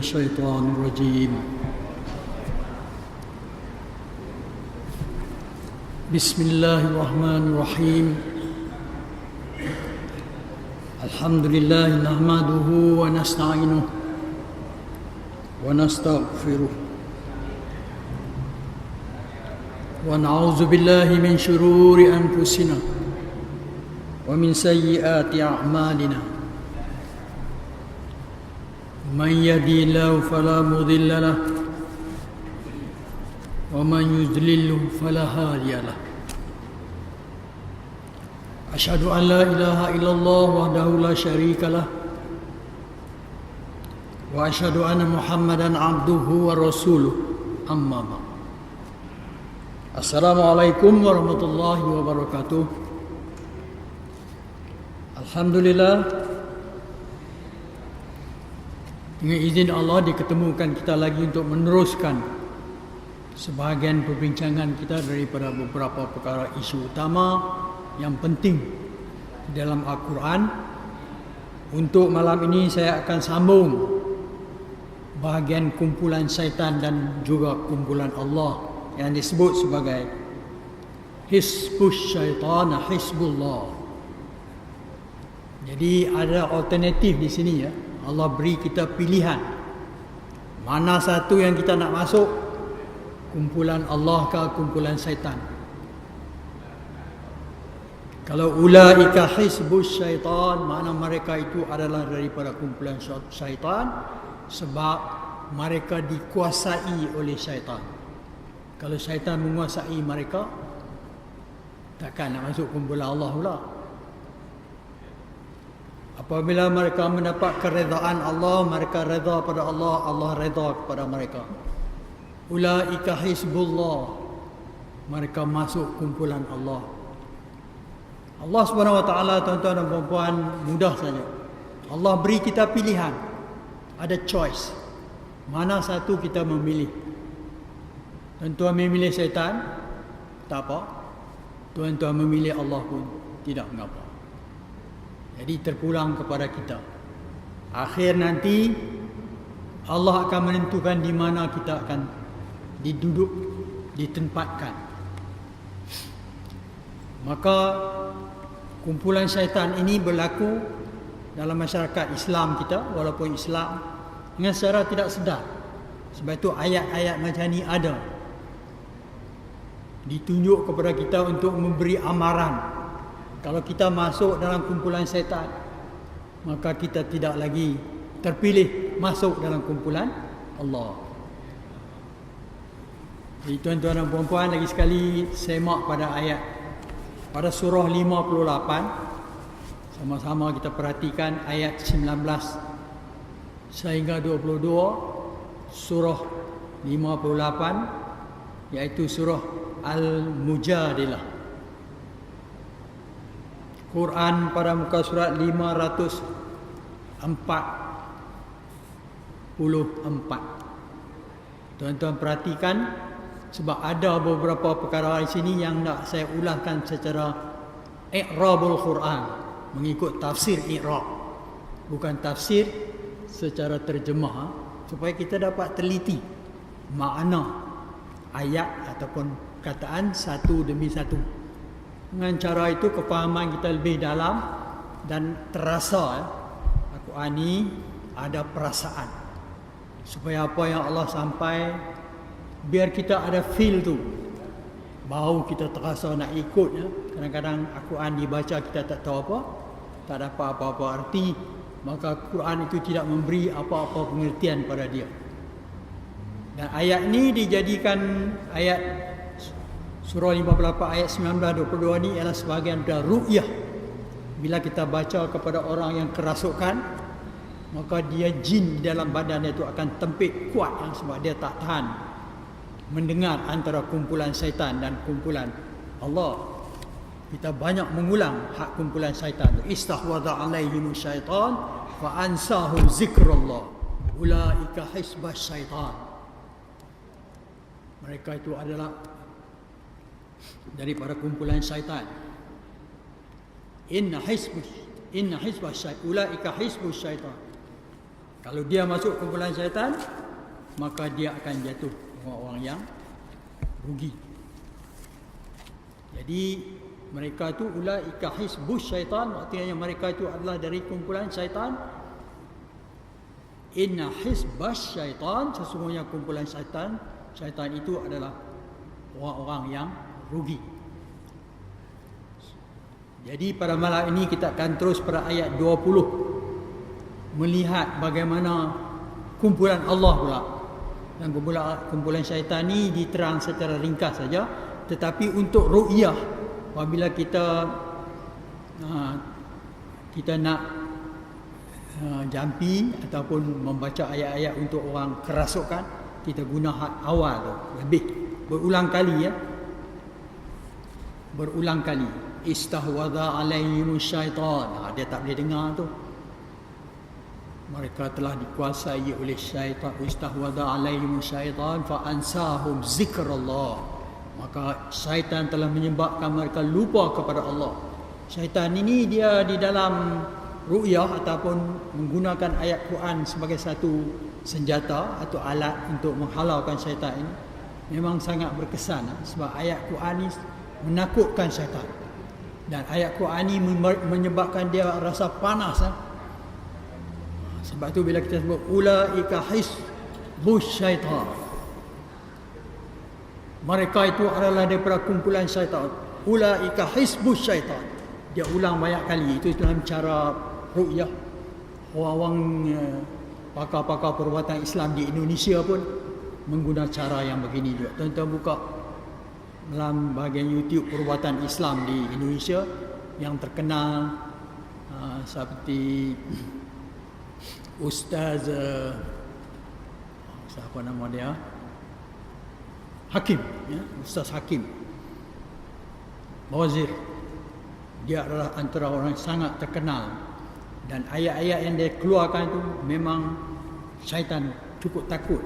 الشيطان الرجيم بسم الله الرحمن الرحيم الحمد لله نحمده ونستعينه ونستغفره ونعوذ بالله من شرور أنفسنا ومن سيئات أعمالنا من يهده الله فلا مضل له ومن يضلل فلا هادي له أشهد أن لا إله إلا الله وحده لا شريك له وأشهد أن محمدا عبده ورسوله أما بعد Assalamualaikum warahmatullahi wabarakatuh. Alhamdulillah, dengan izin Allah diketemukan kita lagi untuk meneruskan sebahagian perbincangan kita daripada beberapa perkara isu utama yang penting dalam Al-Quran. Untuk malam ini saya akan sambung bahagian kumpulan syaitan dan juga kumpulan Allah yang disebut sebagai Hizbus Syaitan, Hizbullah. Jadi ada alternatif di sini ya. Allah beri kita pilihan. Mana satu yang kita nak masuk? Kumpulan Allah ke kumpulan syaitan? Kalau ulaika hizbus syaitan, makna mereka itu adalah daripada kumpulan syaitan sebab mereka dikuasai oleh syaitan. Kalau syaitan menguasai mereka, takkan nak masuk kumpulan Allah pula. Apabila mereka mendapat keredaan Allah, mereka reda pada Allah, Allah reda kepada mereka. Ulaika hizbullah, mereka masuk kumpulan Allah. Allah Subhanahu Wa Taala, tuan-tuan dan puan-puan, mudah saja. Allah beri kita pilihan, ada choice. Mana satu kita memilih? Tuan-tuan memilih syaitan, tak apa. Tuan-tuan memilih Allah pun tidak mengapa. Jadi terpulang kepada kita. Akhir nanti Allah akan menentukan di mana kita akan diduduk, ditempatkan. Maka kumpulan syaitan ini berlaku dalam masyarakat Islam kita, walaupun Islam dengan secara tidak sedar. Sebab itu ayat-ayat macam ni ada, ditunjuk kepada kita untuk memberi amaran. Kalau kita masuk dalam kumpulan syaitan, maka kita tidak lagi terpilih masuk dalam kumpulan Allah. Jadi tuan-tuan dan puan-puan, lagi sekali semak pada ayat pada surah 58. Sama-sama kita perhatikan ayat 19 sehingga 22 surah 58, iaitu surah Al-Mujadilah. Quran pada muka surat 544. Tuan-tuan perhatikan, sebab ada beberapa perkara di sini yang nak saya ulangkan secara i'rabul Quran, mengikut tafsir i'rab, bukan tafsir secara terjemah, supaya kita dapat teliti makna ayat ataupun kataan satu demi satu. Dengan cara itu kefahaman kita lebih dalam dan terasa Al-Quran ini ada perasaan, supaya apa yang Allah sampai, biar kita ada feel tu, bau kita terasa nak ikut ya. Kadang-kadang Al-Quran dibaca kita tak tahu apa, tak dapat apa-apa arti, maka Quran itu tidak memberi apa-apa pengertian pada dia. Dan ayat ini dijadikan ayat surah 58 ayat 19-22 ni ialah sebahagian dari ru'yah. Bila kita baca kepada orang yang kerasukan, maka dia jin di dalam badan dia itu akan tempit kuat sebab dia tak tahan mendengar antara kumpulan syaitan dan kumpulan Allah. Kita banyak mengulang hak kumpulan syaitan tu. Istahwadha alaihim syaitan fa ansahum zikrullah ulaika hizbas syaitan. Mereka itu adalah daripada kumpulan syaitan. Inna hizbas syaitan ulaika hizbus syaitan. Kalau dia masuk kumpulan syaitan, maka dia akan jatuh orang-orang yang rugi. Jadi mereka itu ulaika hizbus syaitan, artinya mereka itu adalah dari kumpulan syaitan. Inna hizbas syaitan, sesungguhnya kumpulan syaitan itu adalah orang-orang yang rugi. Jadi pada malam ini kita akan terus pada ayat 20, melihat bagaimana kumpulan Allah pula. Dan kumpulan syaitan ini diterang secara ringkas saja, tetapi untuk ru'yah, apabila kita nak jampi ataupun membaca ayat-ayat untuk orang kerasukan, kita guna awal tu lebih berulang kali, berulang kali. Istahwadha alaihimus syaitan, dia tak boleh dengar tu. Mereka telah dikuasai oleh syaitan. Istahwadha alaihimus syaitan fa ansahum zikrullah, maka syaitan telah menyebabkan mereka lupa kepada Allah. Syaitan ini dia di dalam ru'yah ataupun menggunakan ayat Quran sebagai satu senjata atau alat untuk menghalaukan syaitan ini, memang sangat berkesan, sebab ayat Quran ini menakutkan syaitan. Dan ayat Quran ini menyebabkan dia rasa panas. Sebab tu bila kita sebut ulaika hizbus syaitan, mereka itu adalah daripada kumpulan syaitan. Ulaika hizbus syaitan, dia ulang banyak kali. Itu dalam cara ru'yah. Orang-orang pakar-pakar perubatan Islam di Indonesia pun menggunakan cara yang begini juga. Tuan-tuan buka dalam bahagian YouTube perubatan Islam di Indonesia yang terkenal, seperti Ustaz siapa nama dia, Hakim, Ustaz Hakim Bawazir. Dia adalah antara orang yang sangat terkenal, dan ayat-ayat yang dia keluarkan itu memang syaitan cukup takut,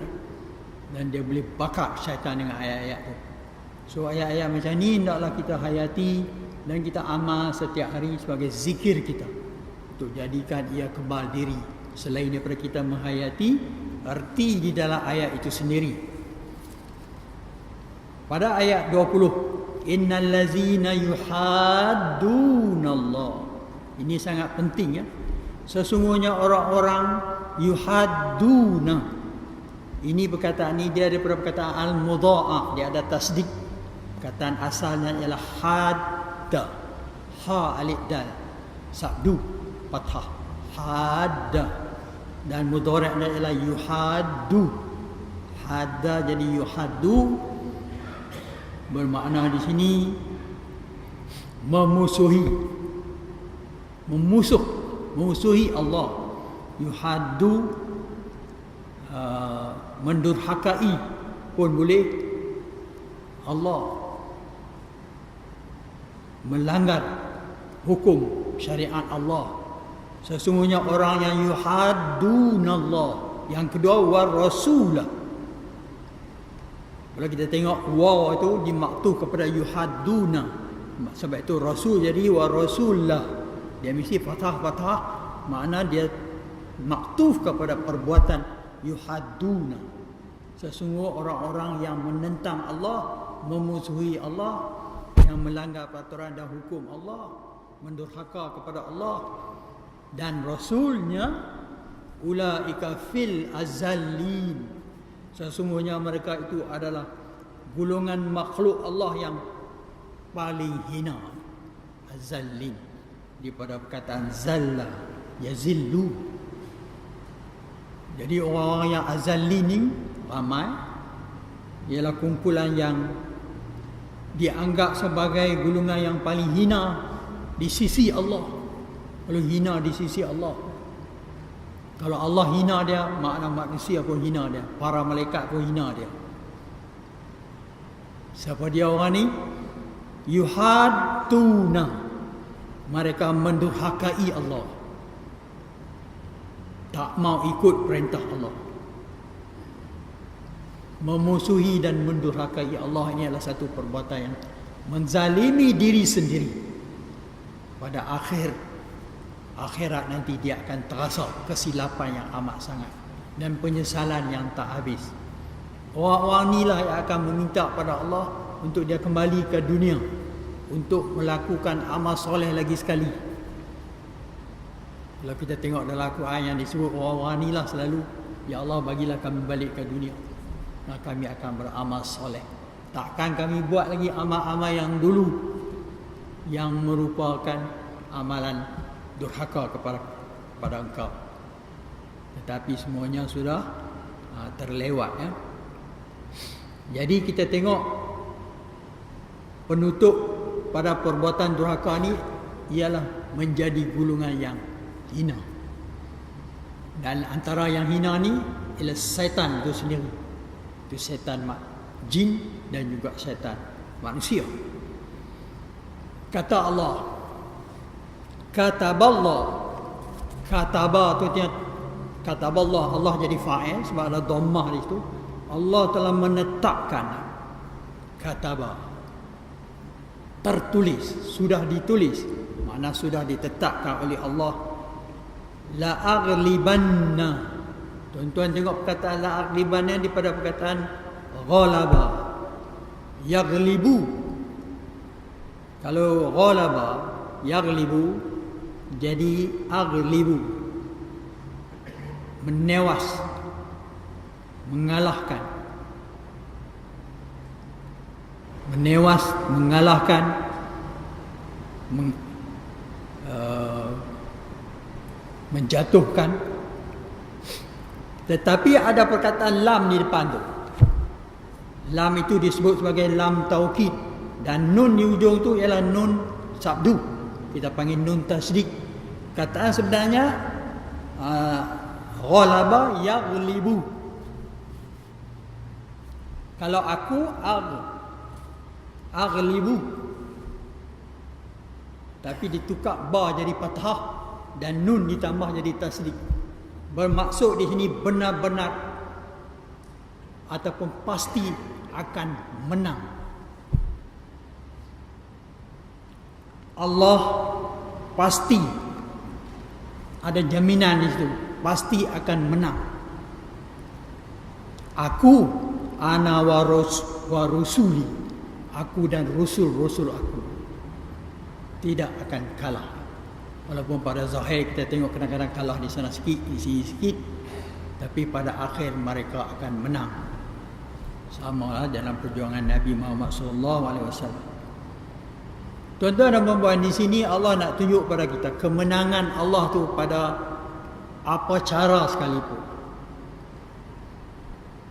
dan dia boleh bakar syaitan dengan ayat-ayat itu. So ayat-ayat macam ni hendaklah kita hayati dan kita amal setiap hari sebagai zikir kita, untuk jadikan ia kebal diri, selain daripada kita menghayati arti di dalam ayat itu sendiri. Pada ayat 20, innal ladzina yuhaddunallah, ini sangat penting, sesungguhnya orang-orang yuhadduna, ini perkataan ini dia daripada perkataan al-mudha'af, dia ada tasdik. Perkataan asalnya ialah hadda, ha alif dal, sabdu fathah, hadda, dan mudhari'nya ialah yuhaddu. Hadda jadi yuhaddu, bermakna di sini memusuhi Allah. Yuhaddu mendurhakai pun boleh. Allah melanggar hukum syariat Allah. Sesungguhnya orang yang yuhaddunallah. Yang kedua, war rasulah. Kalau kita tengok waw itu dimaktuf kepada yuhadduna, sebab itu rasul jadi war rasulah. Dia mesti fathah-fathah, makna dia maktuf kepada perbuatan yuhadduna. Sesungguhnya orang-orang yang menentang Allah, memusuhi Allah, yang melanggar peraturan dan hukum Allah, mendurhaka kepada Allah dan Rasulnya, ulaika fil azallin, sesungguhnya mereka itu adalah golongan makhluk Allah yang paling hina. Azallin daripada perkataan zalla, yazillu. Jadi orang-orang yang azallin ni ramai, ialah kumpulan yang dianggap sebagai golongan yang paling hina di sisi Allah. Kalau hina di sisi Allah, kalau Allah hina dia, makna manusia pun hina dia, para malaikat pun hina dia. Siapa dia orang ni? Yuhadduna, mereka mendurhakai Allah, tak mau ikut perintah Allah, memusuhi dan mendurhakai Allah. Ini adalah satu perbuatan yang menzalimi diri sendiri. Pada akhir akhirat nanti dia akan terasa kesilapan yang amat sangat dan penyesalan yang tak habis. Orang-orang inilah yang akan meminta pada Allah untuk dia kembali ke dunia untuk melakukan amal soleh lagi sekali. Kalau kita tengok dalam Al-Quran yang disebut orang-orang inilah selalu, ya Allah bagilah kami balik ke dunia, maka kami akan beramal soleh. Takkan kami buat lagi amal-amal yang dulu yang merupakan amalan durhaka kepada engkau. Tetapi semuanya sudah terlewat ya. Jadi kita tengok penutup pada perbuatan durhaka ni ialah menjadi gulungan yang hina. Dan antara yang hina ni ialah syaitan itu sendiri. Itu syaitan jin dan juga syaitan manusia. Kata Allah, kataballah. Kataba tu dia, kataballah, Allah jadi fa'il sebab ada dhammah di situ. Allah telah menetapkan. Kataba, tertulis, sudah ditulis, makna sudah ditetapkan oleh Allah. La aghlibanna. Tuan-tuan tengok perkataan la aghlibanna daripada perkataan ghalaba, yaghlibu. Kalau ghalaba, yaghlibu, jadi aghlibu, menewas, mengalahkan. Menewas, mengalahkan, menjatuhkan. Tetapi ada perkataan lam di depan tu. Lam itu disebut sebagai lam taukid, dan nun di ujung tu ialah nun sabdu. Kita panggil nun tasdid. Kataan sebenarnya ghalaba yaghlibu. Kalau aku aghlibu, tapi ditukar ba jadi fathah dan nun ditambah jadi tasdid. Bermaksud di sini benar-benar ataupun pasti akan menang. Allah pasti ada jaminan di situ, pasti akan menang. Aku ana wa rusuli, aku dan rasul-rasul aku tidak akan kalah. Walaupun pada zahir kita tengok kadang-kadang kalah di sana sikit, di sini sikit, tapi pada akhir mereka akan menang. Sama lah dalam perjuangan Nabi Muhammad SAW. Tuan-tuan dan puan-puan, di sini Allah nak tunjuk pada kita kemenangan Allah tu pada apa cara sekalipun.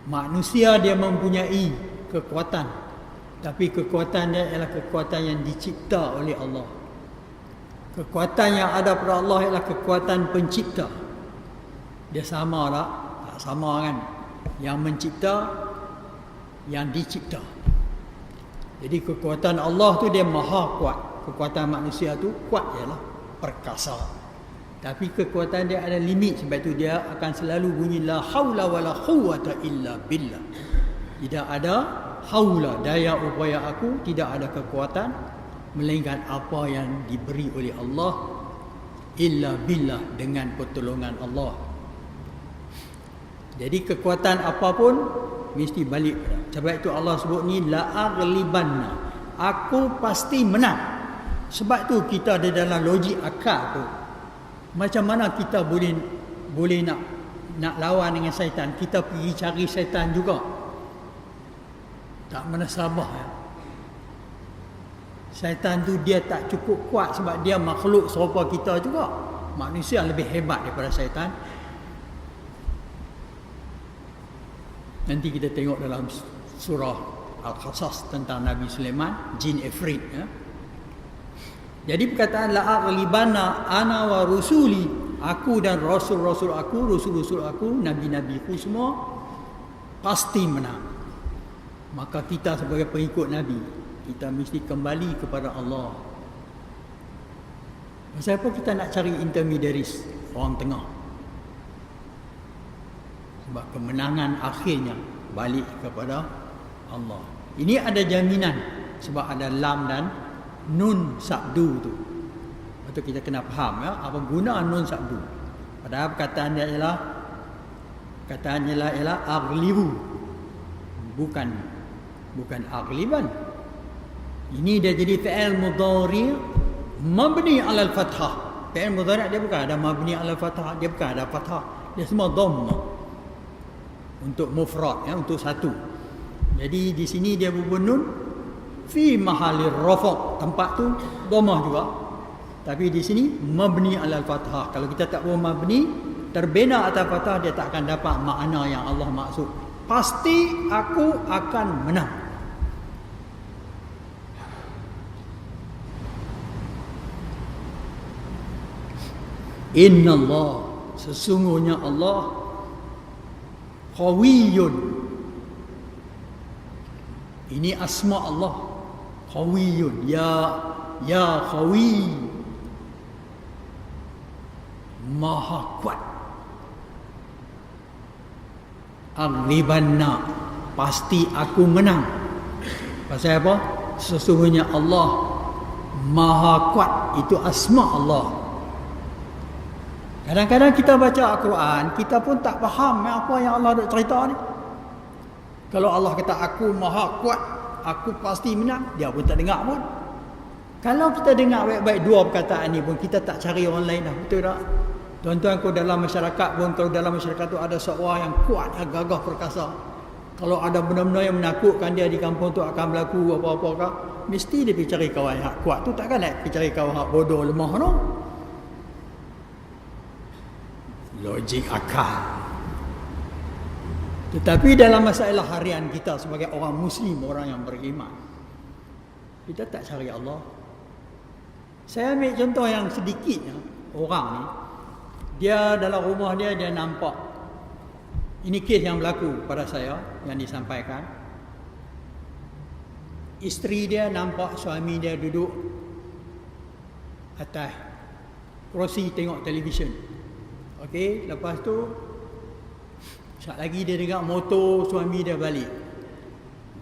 Manusia dia mempunyai kekuatan, tapi kekuatan dia ialah kekuatan yang dicipta oleh Allah. Kekuatan yang ada pada Allah ialah kekuatan pencipta. Dia sama tak? Tak sama kan? Yang mencipta, yang dicipta. Jadi kekuatan Allah tu dia maha kuat. Kekuatan manusia tu kuat ialah perkasa. Tapi kekuatan dia ada limit, sebab itu dia akan selalu bunyi la haula wala quwwata illa billah. Tidak ada haula, daya upaya aku, tidak ada kekuatan melainkan apa yang diberi oleh Allah, illa billah, dengan pertolongan Allah. Jadi kekuatan apapun mesti balik. Sebab itu Allah sebut ni la aghlibanna, aku pasti menang. Sebab tu kita ada dalam logik akal tu, macam mana kita boleh nak lawan dengan syaitan? Kita pergi cari syaitan juga, tak menasabah ya. Syaitan tu dia tak cukup kuat sebab dia makhluk serupa kita juga. Manusia lebih hebat daripada syaitan. Nanti kita tengok dalam surah Al-Qasas tentang Nabi Sulaiman, jin ifrit ya. Jadi perkataan la aghlibana ana wa rusuli, aku dan rasul-rasul aku, nabi-nabiku semua pasti menang. Maka kita sebagai pengikut Nabi, kita mesti kembali kepada Allah. Pasal apa kita nak cari intermediaries, orang tengah? Sebab kemenangan akhirnya balik kepada Allah. Ini ada jaminan sebab ada lam dan nun sabdu tu. Lepas tu kita kena faham ya, apa guna nun sabdu. Padahal perkataannya ialah aghlibu. Bukan aghliban. Ini dia jadi fi'il mudhari' mabni 'ala al-fathah. Fi'il mudhari' dia bukan ada mabni 'ala al-fathah, dia bukan ada fathah. Dia semua dhammah. Untuk mufrad ya, untuk satu. Jadi di sini dia berbunun fi mahallir rafa', tempat tu dhammah juga. Tapi di sini mabni 'ala al-fathah. Kalau kita tak buat mabni, terbina atas fathah, dia tak akan dapat makna yang Allah maksud. Pasti aku akan menang. Inna Allah, sesungguhnya Allah Qawiyun. Ini asma Allah, Qawiyun. Ya Qawi, Maha kuat. Aghlibanna, pasti aku menang. Pasal apa? Sesungguhnya Allah Maha kuat. Itu asma Allah. Kadang-kadang kita baca Al-Quran, kita pun tak faham apa yang Allah nak cerita ni. Kalau Allah kata aku maha kuat, aku pasti menang, dia pun tak dengar pun. Kalau kita dengar baik-baik dua perkataan ni pun, kita tak cari orang lain dah. Betul tak? Tuan-tuan, kalau dalam masyarakat pun, kalau dalam masyarakat tu ada seorang yang kuat, yang gagah perkasa, kalau ada benda-benda yang menakutkan dia di kampung tu akan berlaku apa-apa kah, mesti dia pergi cari kawan yang kuat tu. Takkan nak pergi cari kawan yang bodoh lemah no? Logik akal. Tetapi dalam masalah harian kita sebagai orang Muslim, orang yang beriman, kita tak cari Allah. Saya ambil contoh yang sedikit. Orang ni, dia dalam rumah dia nampak. Ini kes yang berlaku pada saya, yang disampaikan. Isteri dia nampak suami dia duduk atas kerusi tengok televisyen. Okey, lepas tu sekejap lagi dia dengar motor suami dia balik.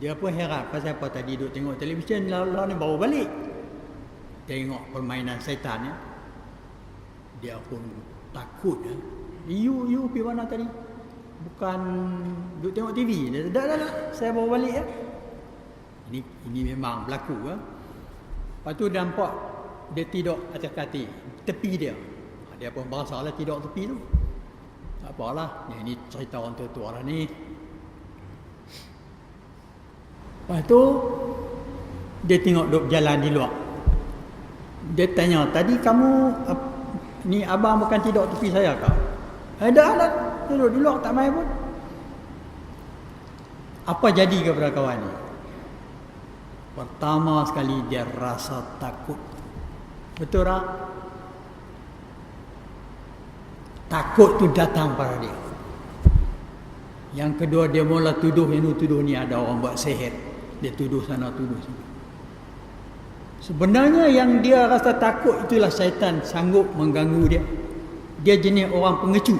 Dia pun heran, pasal apa tadi duduk tengok televisyen, lalu ni baru balik. Tengok permainan syaitan ya. Dia pun takut ya. You pergi mana tadi? Bukan duduk tengok TV. Dia dah, saya baru balik ya. Ini memang berlaku ya. Lepas tu nampak dia tidur atas katil, tepi dia. Dia pun berasalah tidur tepi tu. Tak apalah, ini cerita orang tua-tua lah ni. Lepas tu dia tengok duduk jalan di luar. Dia tanya, tadi kamu ni abang bukan tidur tepi saya kah? Dah duduk di luar tak main pun. Apa jadi kepada kawan ni? Pertama sekali dia rasa takut. Betul tak? Takut tu datang pada dia. Yang kedua, dia mula tuduh ni ada orang buat sihir. Dia tuduh sana, tuduh sini. Sebenarnya yang dia rasa takut itulah syaitan sanggup mengganggu dia. Dia jenis orang pengecut.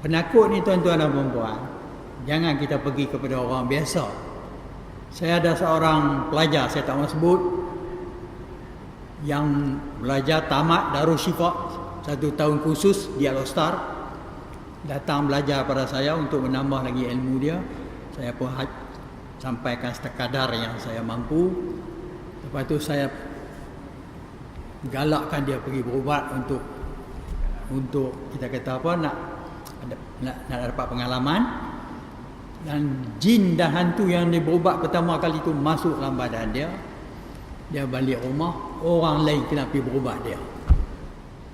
Penakut ni tuan-tuan dan puan-puan, jangan kita pergi kepada orang biasa. Saya ada seorang pelajar, saya tak mahu sebut, yang belajar tamat Darul Syifa, 1 tahun khusus di Al-Ustar, datang belajar pada saya untuk menambah lagi ilmu dia. Saya pun sampaikan sekadar yang saya mampu. Lepas tu saya galakkan dia pergi berubat untuk kita kata apa, nak dapat pengalaman. Dan jin dan hantu yang dia berubat pertama kali tu masuk dalam badan dia. Dia balik rumah, orang lain kena pergi berubat dia.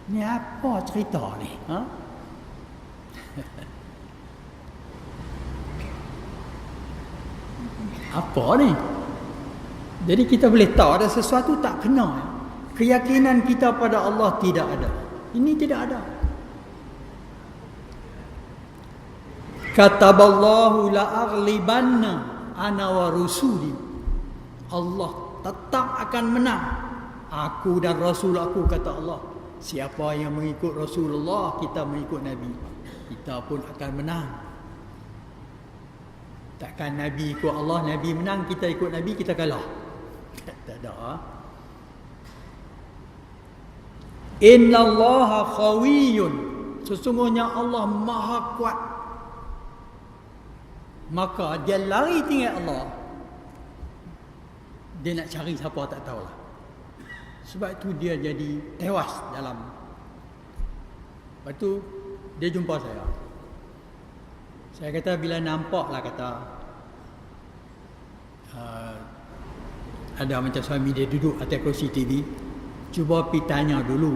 Ni apa cerita ni? Ha? Apa ni? Jadi kita boleh tahu ada sesuatu tak kena. Keyakinan kita pada Allah tidak ada. Ini tidak ada. Kataballahu la aghlibanna ana wa rusuli. Allah tetap akan menang. Aku dan Rasul aku, kata Allah. Siapa yang mengikut Rasulullah, kita mengikut Nabi, kita pun akan menang. Takkan Nabi ikut Allah, Nabi menang, kita ikut Nabi, kita kalah. Tak ada. Innallaha qawiyyun, sesungguhnya Allah maha kuat. Maka dia lari tinggal Allah. Dia nak cari siapa tak tahulah. Sebab itu dia jadi tewas dalam. Lepas tu dia jumpa saya. Saya kata bila nampaklah kata ada macam suami dia duduk atas kerusi TV, cuba pergi tanya dulu.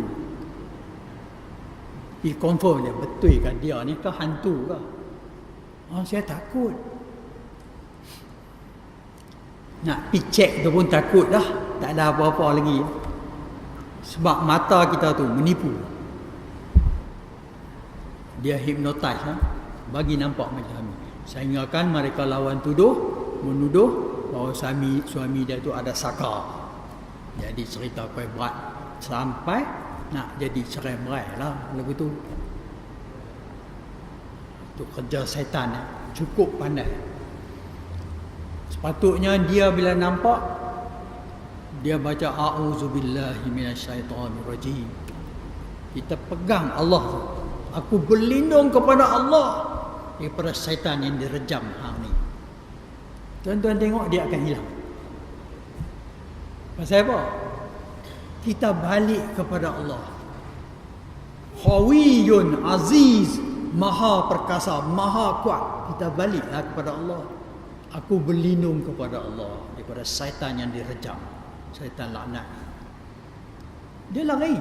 Pergi confirm dia, betul ke dia ni ke hantu ke? Oh, saya takut. Nak pergi cek tu pun takut dah. Tak ada apa-apa lagi. Sebab mata kita tu menipu. Dia hypnotize, bagi nampak macam ni. Sehingga kan mereka lawan menuduh bahawa suami dia tu ada saka. Jadi cerita kuih berat sampai nak jadi cerai berai lah. Lepas tu kerja syaitan, cukup pandai. Sepatutnya dia bila nampak, dia baca a'udzubillahi minasyaitonirrajim. Kita pegang Allah tu. Aku berlindung kepada Allah daripada syaitan yang direjam hang ni. Tuan-tuan tengok, dia akan hilang. Pasal apa? Kita balik kepada Allah. Qawiyyun aziz, maha perkasa, maha kuat. Kita baliklah kepada Allah. Aku berlindung kepada Allah daripada syaitan yang direjam, syaitan laknat. Dia lari,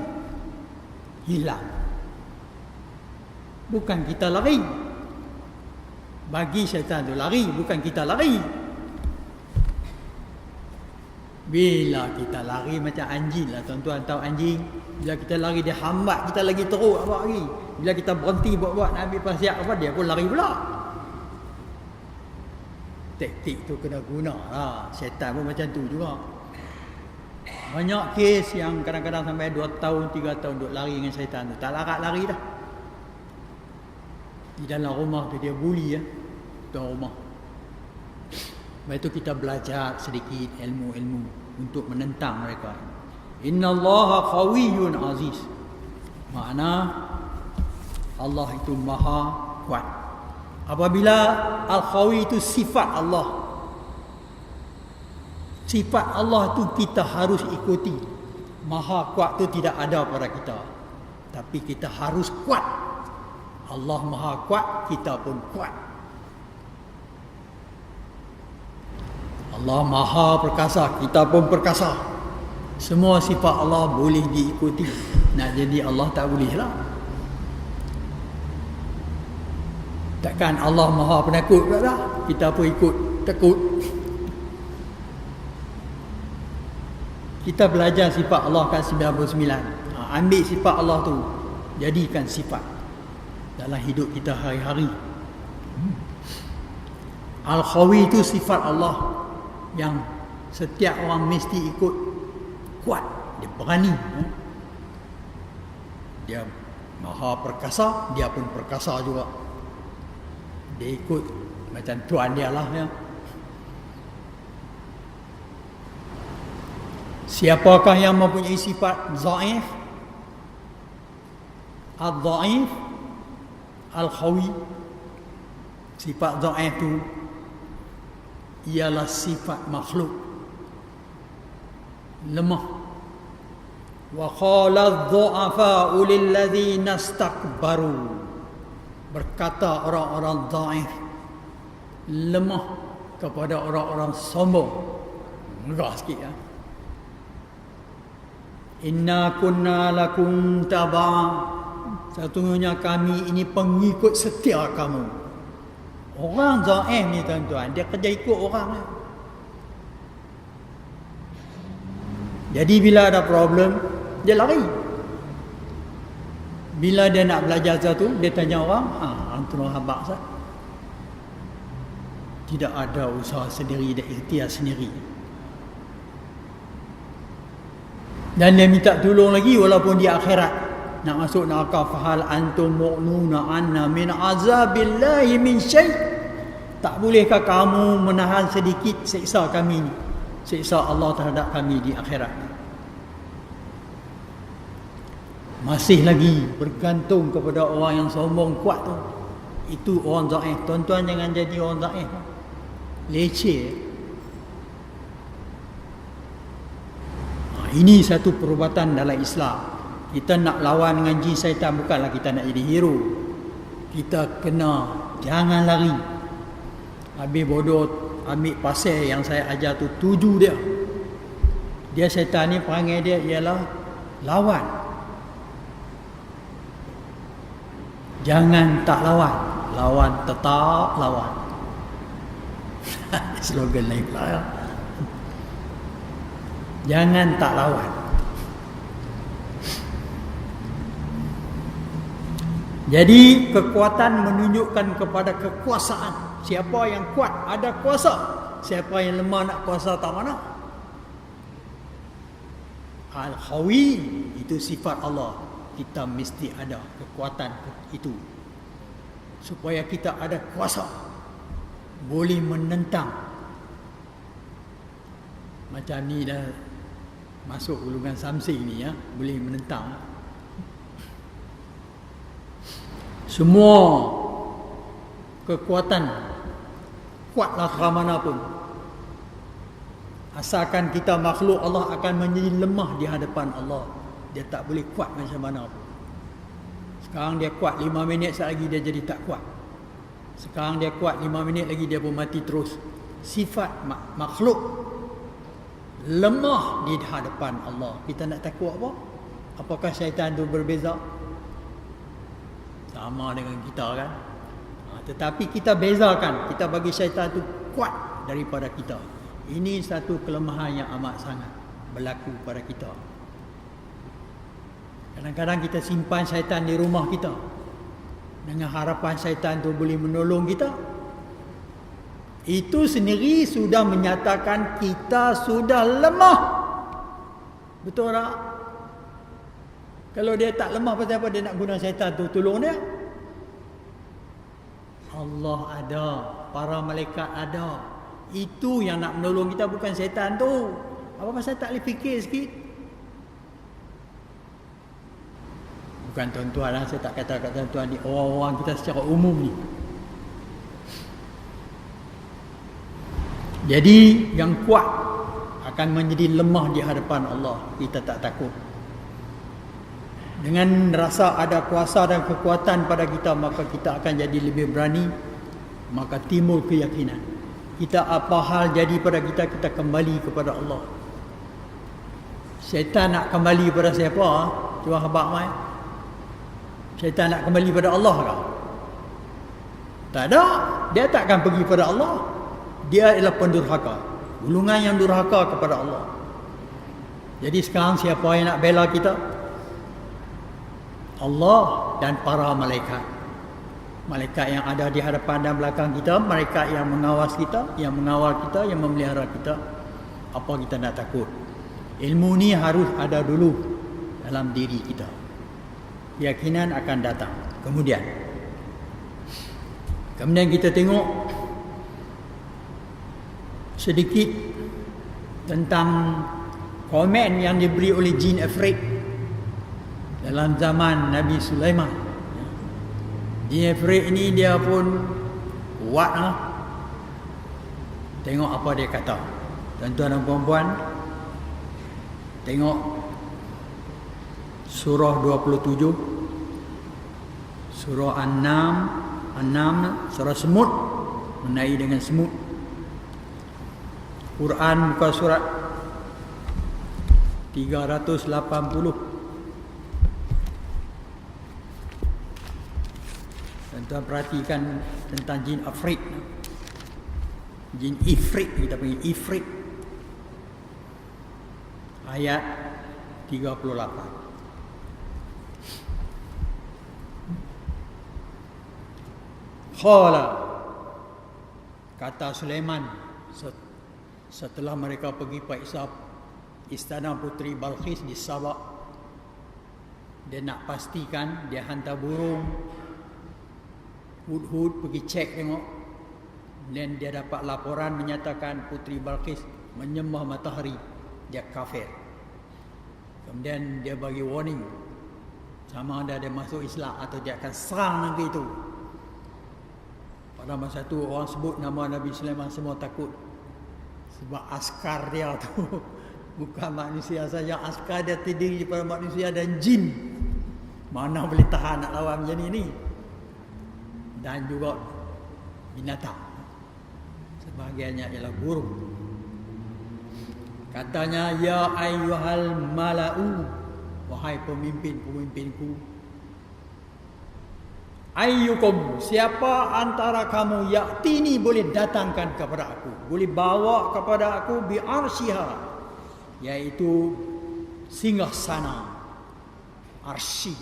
hilang. Bukan kita lari. Bagi syaitan tu lari, bukan kita lari. Bila kita lari macam anjing lah, tuan-tuan tahu anjing. Bila kita lari dia hambat kita lagi teruk lagi. Bila kita berhenti buat-buat nak ambil pasiak apa, dia pun lari pula. Taktik tu kena guna lah. Syaitan pun macam tu juga. Banyak kes yang kadang-kadang sampai 2 tahun, 3 tahun duk lari dengan syaitan tu. Tak larat lari dah. Di dalam rumah tu dia bully ya, tuan rumah. Lepas itu kita belajar sedikit ilmu-ilmu untuk menentang mereka. Innallaha qawiyyun aziz. Makna Allah itu maha kuat. Apabila Al-Qawi itu sifat Allah, sifat Allah itu kita harus ikuti. Maha kuat itu tidak ada pada kita, tapi kita harus kuat. Allah maha kuat, kita pun kuat. Allah maha perkasa, kita pun perkasa. Semua sifat Allah boleh diikuti. Nak jadi Allah tak boleh lah. Takkan Allah maha penakut pula dah. Kita pun ikut takut. Kita belajar sifat Allah kat 99. Ambil sifat Allah tu, jadikan sifat dalam hidup kita hari-hari. Al-Qawi itu sifat Allah yang setiap orang mesti ikut. Kuat, dia berani. Dia maha perkasa, dia pun perkasa juga. Dia ikut macam tuan dia lah ya. Siapakah yang mempunyai sifat dhaif? Al-dhaif, Al-Qawi. Sifat dhaif itu ialah sifat makhluk, lemah. Wa qala adh-dhu'afa'u lil-ladzina istakbaru. Berkata orang-orang dhaif, lemah, kepada orang-orang sombong. Megah sikit ya. Inna kunna lakum tab'a. Sesungguhnya kami ini pengikut setia kamu. Orang dhaif ni tuan-tuan, dia kerja ikut orang. Jadi bila ada problem, dia lari. Bila dia nak belajar sesuatu, dia tanya orang, antum habaq sah. Tidak ada usaha sendiri dan ikhtiar sendiri. Dan dia minta tolong lagi walaupun di akhirat nak masuk neraka. Fahal antum mu'nuna anna min azabillahi min syai'. Tak bolehkah kamu menahan sedikit siksa kami ni, siksa Allah terhadap kami di akhirat? masih lagi bergantung kepada orang yang sombong kuat tu, itu orang dhaif. Tuan-tuan jangan jadi orang dhaif, leceh. Ini satu perubatan dalam Islam. Kita nak lawan dengan jin syaitan, bukanlah kita nak jadi hero. Kita kena jangan lari. Habis bodoh ambil pasal yang saya ajar tu, tuju dia. Dia syaitan ni perangai dia ialah lawan. Jangan tak lawan, lawan tetap lawan. Slogan lain pula ya. Jangan tak lawan. Jadi kekuatan menunjukkan kepada kekuasaan. Siapa yang kuat ada kuasa, siapa yang lemah nak kuasa tak mana. Al-Qawi itu sifat Allah. Kita mesti ada kekuatan itu supaya kita ada kuasa, boleh menentang. Macam ni dah masuk golongan Samsing ni ya, boleh menentang semua kekuatan, kuatlah ke mana pun. Asalkan kita makhluk Allah akan menjadi lemah di hadapan Allah. Dia tak boleh kuat macam mana pun. Sekarang dia kuat 5 minit, sekejap lagi dia jadi tak kuat. Sekarang dia kuat 5 minit lagi dia pun mati terus. Sifat makhluk lemah di hadapan Allah. Kita nak takut apa? Apakah syaitan itu berbeza? Sama dengan kita kan? Tetapi kita bezakan. Kita bagi syaitan itu kuat daripada kita. Ini satu kelemahan yang amat sangat berlaku pada kita. Kadang-kadang kita simpan syaitan di rumah kita dengan harapan syaitan itu boleh menolong kita. Itu sendiri sudah menyatakan kita sudah lemah. Betul tak? Kalau dia tak lemah, pasal apa dia nak guna syaitan tu tolong dia? Allah ada, para malaikat ada. Itu yang nak menolong kita, bukan syaitan tu. Apa pasal tak boleh fikir sikit? Bukan tuan-tuan lah, saya tak kata kat tuan-tuan ni, orang-orang kita secara umum ni. Jadi yang kuat akan menjadi lemah di hadapan Allah. Kita tak takut. Dengan rasa ada kuasa dan kekuatan pada kita, maka kita akan jadi lebih berani. Maka timbul keyakinan. Kita apa hal jadi pada kita, kita kembali kepada Allah. Syaitan nak kembali pada siapa? Cuba habaq mai. Syaitan nak kembali pada Allah kah? Tak ada. Dia tak akan pergi pada Allah. Dia ialah pendurhaka, golongan yang durhaka kepada Allah. Jadi sekarang siapa yang nak bela kita? Allah dan para malaikat. Malaikat yang ada di hadapan dan belakang kita, malaikat yang mengawas kita, yang mengawal kita, yang memelihara kita. Apa kita nak takut? Ilmu ni harus ada dulu dalam diri kita. Keyakinan akan datang. Kemudian kita tengok sedikit tentang komen yang diberi oleh jin Ifrit dalam zaman Nabi Sulaiman. Jin Ifrit ini dia pun kuat lah. Tengok apa dia kata. Tuan-tuan dan puan-puan, tengok surah 27, surah An-Nam, surah semut, mengenai dengan semut. Quran muka surat 380. Tuan-tuan perhatikan tentang jin Ifrit. Jin Ifrit, kita panggil Ifrit. Ayat 38. Qala, kata Sulaiman setelah mereka pergi periksa istana Puteri Balqis di Sabak, dia nak pastikan, dia hantar burung hud-hud pergi cek tengok, dan dia dapat laporan menyatakan Puteri Balqis menyembah matahari, dia kafir. Kemudian dia bagi warning, sama ada dia masuk Islam atau dia akan serang negeri itu. Pada masa itu orang sebut nama Nabi Sulaiman, semua takut. Sebab askar dia tu bukan manusia saja, askar dia terdiri daripada manusia dan jin. Mana boleh tahan nak lawan macam ni? Dan juga binatang. Sebahagiannya ialah burung. Katanya, ya ayyuhal mala'u, wahai pemimpin-pemimpinku, ayyukum, siapa antara kamu yaktini boleh datangkan kepada aku, boleh bawa kepada aku bi arsyiha, iaitu singgasana arsy.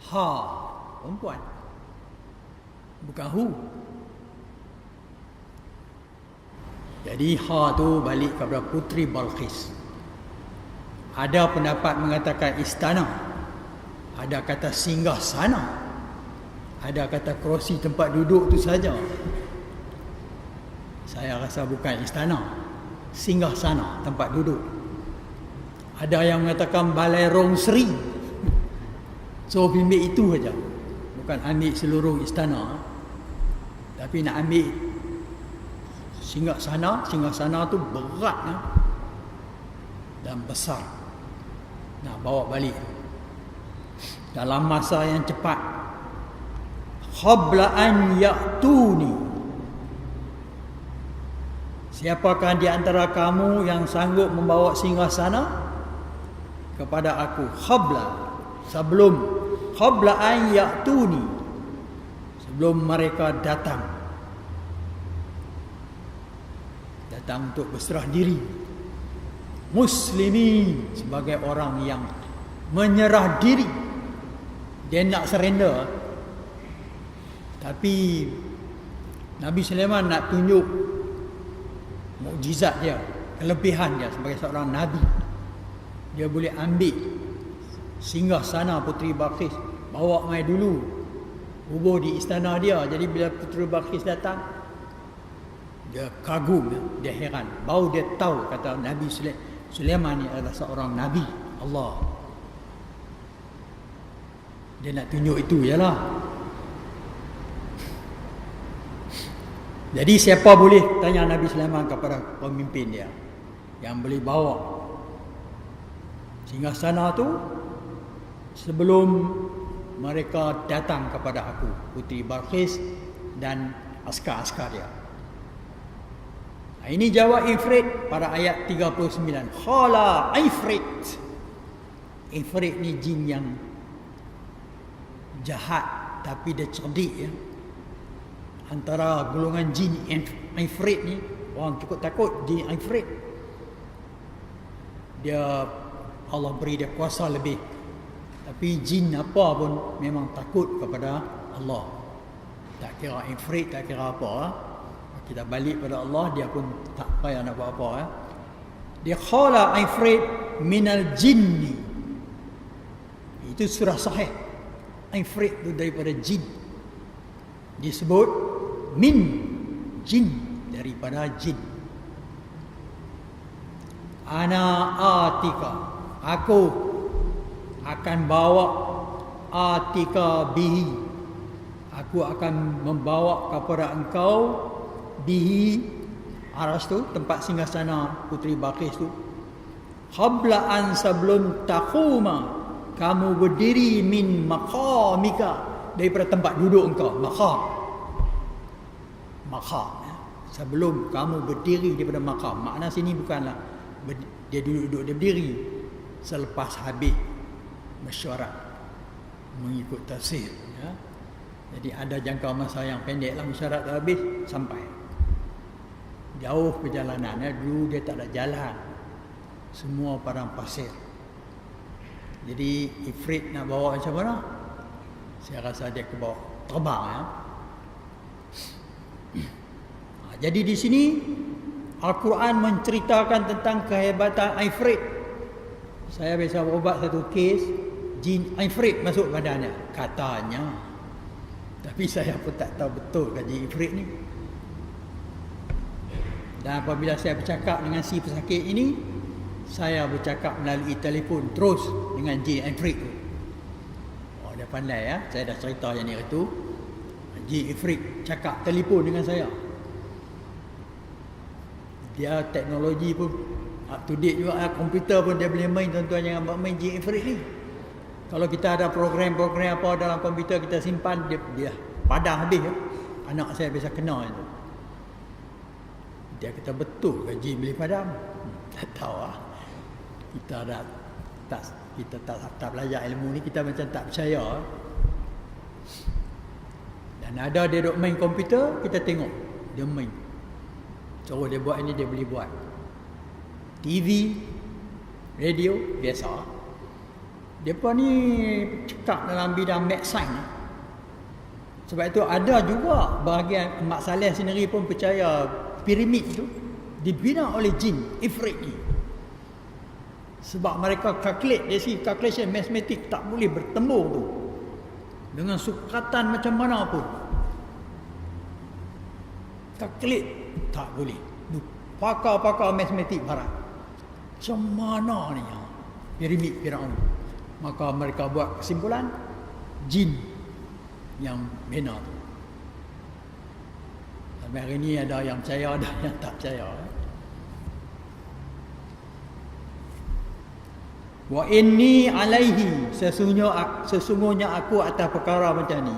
Ha, perempuan, bukan hu. Jadi ha tu balik kepada Puteri Balqis. Ada pendapat mengatakan istana, ada kata singgah sana, ada kata kerusi tempat duduk tu saja. Saya rasa bukan istana, singgah sana tempat duduk. Ada yang mengatakan balai rong seri. So bimbit itu saja, bukan ambil seluruh istana. Tapi nak ambil singgah sana tu berat dan besar. Nak bawa balik dalam masa yang cepat. Qabla an ya'tuni, siapakah di antara kamu yang sanggup membawa singgasana kepada aku? Sebelum qabla an ya'tuni, sebelum mereka datang untuk berserah diri. Muslimin, sebagai orang yang menyerah diri, dia nak surrender. Tapi Nabi Sulaiman nak tunjuk mukjizat dia, kelebihan dia sebagai seorang nabi. Dia boleh ambil singgah sana Puteri Balqis, bawa mai dulu, hubur di istana dia. Jadi bila Puteri Balqis datang, dia kagum, dia heran. Baru dia tahu, kata Nabi Sulaiman ni adalah seorang nabi Allah. Dia nak tunjuk itu ialah. Jadi siapa boleh, tanya Nabi Sulaiman kepada pemimpin dia, yang boleh bawa singgasana tu sebelum mereka datang kepada aku, Puteri Balqis dan askar-askar dia. Ini jawab Ifrit pada ayat 39. Khala Ifrit. Ifrit ni jin yang jahat tapi dia cerdik ya. Antara golongan jin Ifrit ni, orang cukup takut jin Ifrit. Dia, Allah beri dia kuasa lebih. Tapi jin apa pun memang takut kepada Allah. Tak kira Ifrit, tak kira apa. Kita balik pada Allah, dia pun tak payah nak buat apa. Dia khala Ifrit minal jinni. Itu surah sahih. Ifrit itu daripada jin. Disebut min jin, daripada jin. Ana atika, aku akan bawa atika bihi, aku akan membawa kepada engkau bihi, aras tu tempat singgasana Puteri Balqis tu, qabla an, sebelum taquma, kamu berdiri, min maqamika, daripada tempat duduk engkau. Maqam, sebelum kamu berdiri daripada maqam. Makna sini bukanlah dia duduk, dia berdiri selepas habis mesyuarat mengikut tafsir ya. Jadi ada jangka masa yang pendek lah, mesyuarat habis sampai. Jauh perjalanan, dulu dia tak ada jalan, semua padang pasir. Jadi Ifrit nak bawa macam mana? Saya rasa dia ke bawah terbang ya. Jadi di sini Al-Quran menceritakan tentang kehebatan Ifrit. Saya biasa berubat satu kes, jin Ifrit masuk badannya katanya. Tapi saya pun tak tahu betul kan jin Ifrit ni. Dan apabila saya bercakap dengan si pesakit ini, saya bercakap melalui telefon terus dengan jin Ifrit tu. pandai ya. Saya dah cerita yang ni itu. Haji Ifrit cakap telefon dengan saya. Dia teknologi pun up to date juga. Komputer pun dia boleh main. Tuan-tuan jangan buat main Haji Ifrit ni. Kalau kita ada program-program apa dalam komputer kita simpan, dia padam habis ya. Anak saya biasa kena itu. Dia kata betul ke Jin boleh padam? Tak tahu lah. Kita tak belajar ilmu ni, kita macam tak percaya. Dan ada dia duk main komputer, kita tengok dia main. Suruh dia buat ini, dia boleh buat. TV, radio, biasa. Mereka ni cekap dalam bidang medicine. Sebab itu ada juga bahagian Mak Saleh sendiri pun percaya piramid itu dibina oleh jin Ifrit ni. Sebab mereka calculate, dari segi calculation matematik tak boleh bertembung tu dengan sukatan macam mana pun. Calculate tak boleh. Pakar-pakar matematik barat. Macam mana ni piramid Firaun? Maka mereka buat kesimpulan jin yang bina tu. Sampai hari ni ada yang percaya, ada yang tak percaya. Wa inni alaihi, sesungguhnya aku atas perkara macam ni.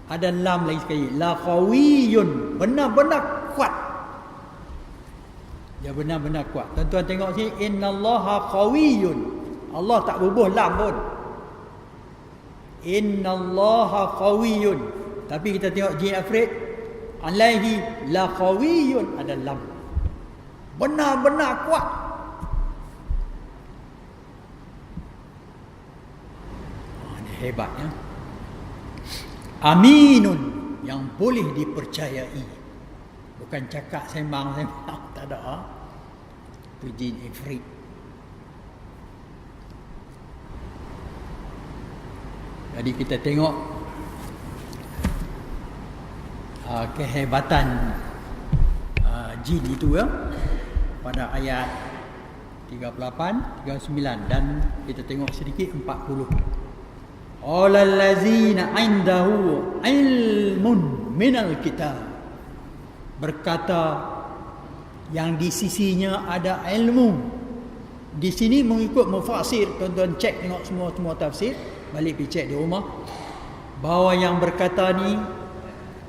Ada lam lagi sekali, la qawiyun, benar-benar kuat. Dia benar-benar kuat. Tuan-tuan tengok sini, innallaha qawiyun. Allah tak bubuh lam pun. Innallaha qawiyun. Tapi kita tengok jin Ifrit, alaihi la qawiyun, ada lam. Benar-benar kuat. Hebatnya. Aminun, yang boleh dipercayai. Bukan cakap sembang-sembang, tak ada. Itu jin Ifrit. Jadi kita tengok kehebatan jin itu ya, pada ayat 38, 39 dan kita tengok sedikit 40. Qala allazina 'indahu ilmun minal kitab, berkata yang di sisinya ada ilmu. Di sini mengikut mufasir, tuan-tuan cek tengok semua tafsir, balik pergi cek di rumah, bahawa yang berkata ni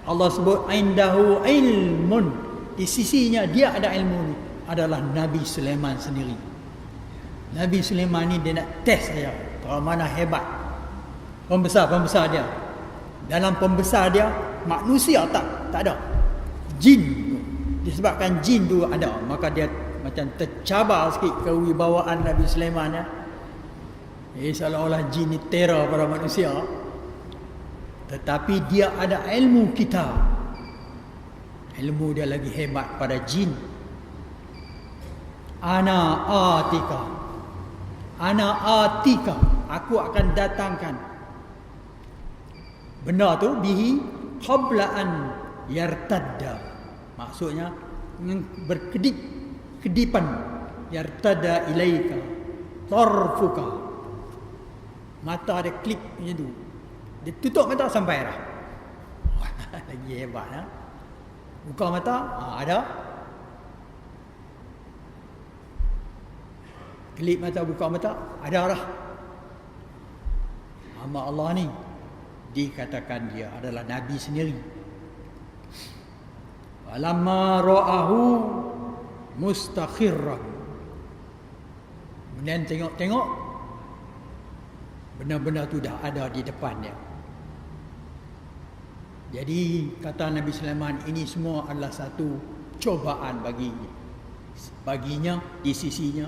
Allah sebut indahu ilmun, di sisinya dia ada ilmu ni, adalah Nabi Sulaiman sendiri. Nabi Sulaiman ni dia nak test saja kalau mana hebat pembesar dia. Dalam pembesar dia manusia tak ada. Jin tu. Disebabkan jin tu ada, maka dia macam tercabar sikit kewibawaan Nabi Sulaiman ya. Seolah-olah jin ni terror pada manusia. Tetapi dia ada ilmu kita. Ilmu dia lagi hebat pada jin. Ana atika, aku akan datangkan benda tu bihi qabla an yartadda. Maksudnya berkedip-kedipan, yartadda ilaika tarfuka. Mata dia klik macam tu. Dia tutup mata sampai dah. Lagi hebat ya. Buka mata, ada. Kelip mata, buka mata, ada dah. Hamba Allah ni dikatakan dia adalah Nabi sendiri. Walamma ra'ahu mustakhirran. Kemudian tengok benar-benar tu dah ada di depan dia. Jadi kata Nabi Sulaiman, ini semua adalah satu cobaan baginya di sisinya.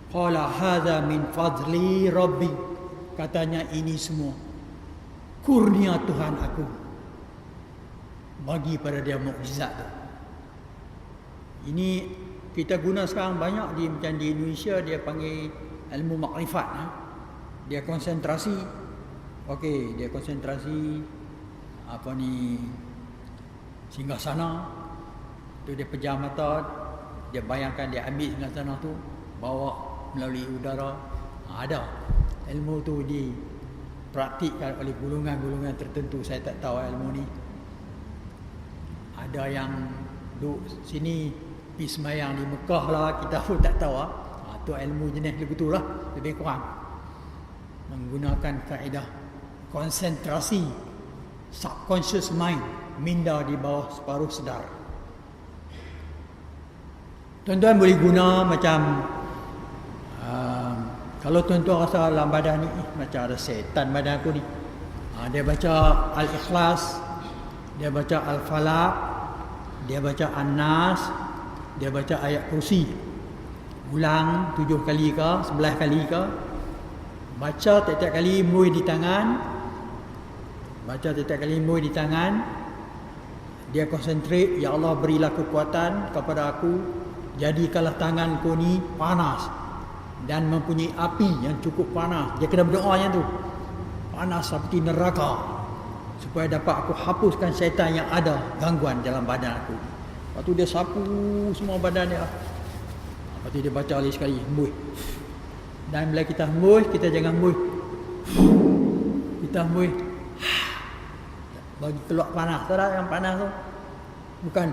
Qala hadza min fadli rabbi, katanya ini semua kurnia Tuhan aku, bagi pada dia mukjizat tu. Ini kita guna sekarang banyak macam di Indonesia dia panggil ilmu makrifat ya. Dia konsentrasi. Okey, dia konsentrasi singgasana. Tu dia pejam mata, dia bayangkan dia ambil singgasana tu, bawa melalui udara. Ada ilmu tu dipraktikkan oleh golongan-golongan tertentu. Saya tak tahu ilmu ni. Ada yang duduk sini pergi semayang di Mekah lah, kita pun tak tahu lah. Itu ilmu jenis begitu lah, lebih kurang. Menggunakan kaedah konsentrasi subconscious mind, minda di bawah separuh sedar. Tuan-tuan boleh guna macam kalau tuan-tuan rasa dalam badan ni macam ada setan badan aku ni, dia baca Al-Ikhlas, dia baca Al-Falaq, dia baca An-Nas, dia baca ayat kursi, ulang 7 kali ke 11 kali ke, baca tiap-tiap kali muih di tangan, baca tiap-tiap kali muih di tangan. Dia konsentrate, ya Allah berilah kekuatan kepada aku, jadikanlah tanganku ni panas dan mempunyai api yang cukup panas. Dia kena berdoa yang tu, panas seperti neraka, supaya dapat aku hapuskan syaitan yang ada gangguan dalam badan aku. Lepas tu dia sapu semua badan dia. Lepas tu dia baca lagi sekali, hembus. Dan bila kita hembus, kita jangan hembus, kita hembus bagi keluar panas. Tahu tak yang panas tu? Bukan.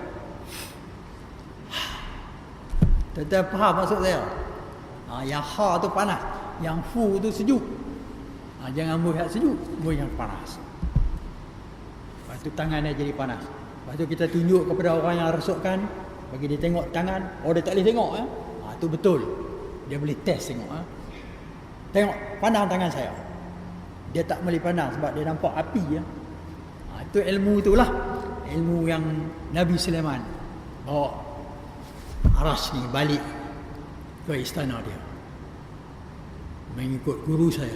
Tuan-tuan faham maksud saya? Yang ha tu panas, yang fu tu sejuk. Jangan hembus yang sejuk, hembus yang panas. Lepas tu tangan dia jadi panas. Lepas tu kita tunjuk kepada orang yang rasukkan, bagi dia tengok tangan. Oh, dia tak boleh tengok ya. Tu betul. Dia boleh test tengok. Tengok, pandang tangan saya. Dia tak boleh pandang sebab dia nampak api ya. Itu ilmu itulah. Ilmu yang Nabi Sulaiman bawa Arash ni balik ke istana dia, mengikut guru saya.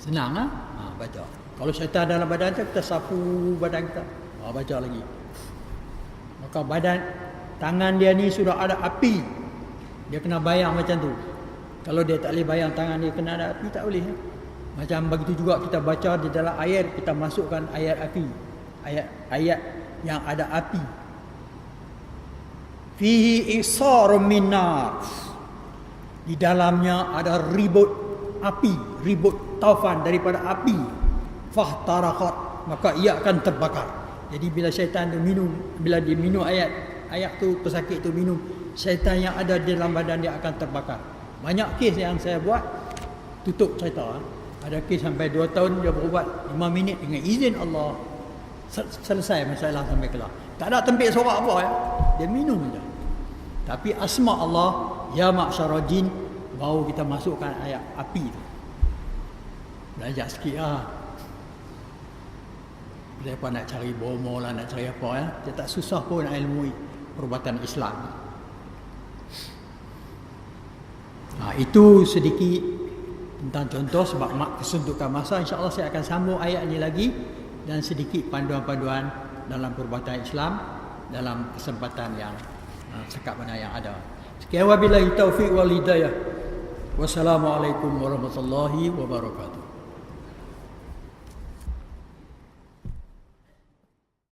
Senang baca. Kalau syaitan dalam badan kita sapu badan kita, baca lagi. Maka badan tangan dia ni sudah ada api. Dia kena bayang macam tu. Kalau dia tak boleh bayang tangan dia kena ada api, tak boleh. Macam begitu juga kita baca di dalam ayat, kita masukkan ayat api. Ayat yang ada api. Fihi isarum min nar. Di dalamnya ada ribut api, ribut taufan daripada api. Fahtarakat, maka ia akan terbakar. Jadi bila syaitan tu minum, bila dia minum ayat tu, pesakit tu minum, syaitan yang ada di dalam badan dia akan terbakar. Banyak kes yang saya buat, tutup cerita. Ada kes sampai 2 tahun dia berubat 5 minit dengan izin Allah. Selesai masalah sampai kelar. Tak ada tempik sorak apa ya. Dia minum saja. Tapi asma Allah, ya ma'syarul jin, baru kita masukkan ayat api tu. Belajar sikit lah. Mereka nak cari bomo lah, nak cari apa ya. Dia tak susah pun nak ilmu perubatan Islam. Itu sedikit tentang contoh. Sebab kesuntukan masa, insya-Allah saya akan sambung ayat ini lagi, dan sedikit panduan-panduan dalam perubatan Islam dalam kesempatan yang sekap mana yang ada. Sekian wabillahi taufiq wal hidayah. Wassalamualaikum warahmatullahi wabarakatuh.